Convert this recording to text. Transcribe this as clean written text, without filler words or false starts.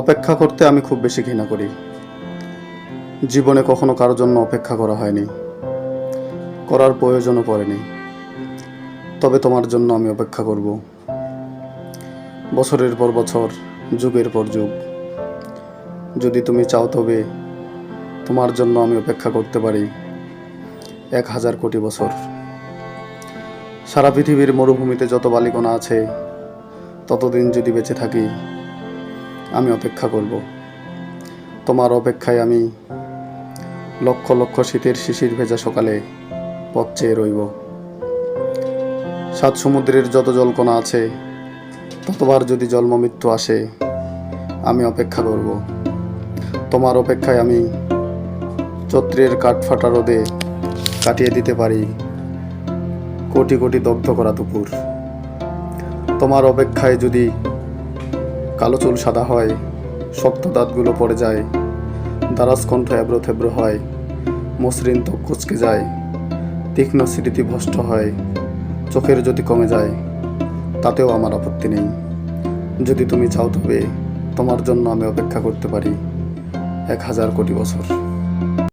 অপেক্ষা করতে আমি খুব বেশি ঘৃণা করি। জীবনে কখনো কারোর জন্য অপেক্ষা করা হয়নি, করার প্রয়োজনও পড়েনি। তবে তোমার জন্য আমি অপেক্ষা করব, বছরের পর বছর, যুগের পর যুগ। যদি তুমি চাও তবে তোমার জন্য আমি অপেক্ষা করতে পারি 1000 কোটি বছর। সারা পৃথিবীর মরুভূমিতে যত বালিকণা আছে, ততদিন যদি বেঁচে থাকি আমি অপেক্ষা করব। তোমার অপেক্ষায় আমি লক্ষ লক্ষ শীতের শিশির ভেজা সকালে পথ চেয়ে রইব। 7 সমুদ্রের যত জলকণা আছে, ততবার যদি জন্ম মৃত্যু আসে আমি অপেক্ষা করব। তোমার অপেক্ষায় আমি চৈত্রের কাঠফাটা রোদে কাটিয়ে দিতে পারি কোটি কোটি দগ্ধ করা দুপুর। তোমার অপেক্ষায় যদি কালো চুল সাদা হয়, শক্ত দাঁতগুলো পড়ে যায়, দারাজ কণ্ঠ এবড়ো থেবড়ো হয়, মসৃণ ত্বক কুঁচকে যায়, তীক্ষ্ণ স্মৃতি ভ্রষ্ট হয়, চোখের জ্যোতি কমে যায়, তাতেও আমার আপত্তি নেই। যদি তুমি চাও তবে তোমার জন্য আমি অপেক্ষা করতে পারি 1000 কোটি বছর।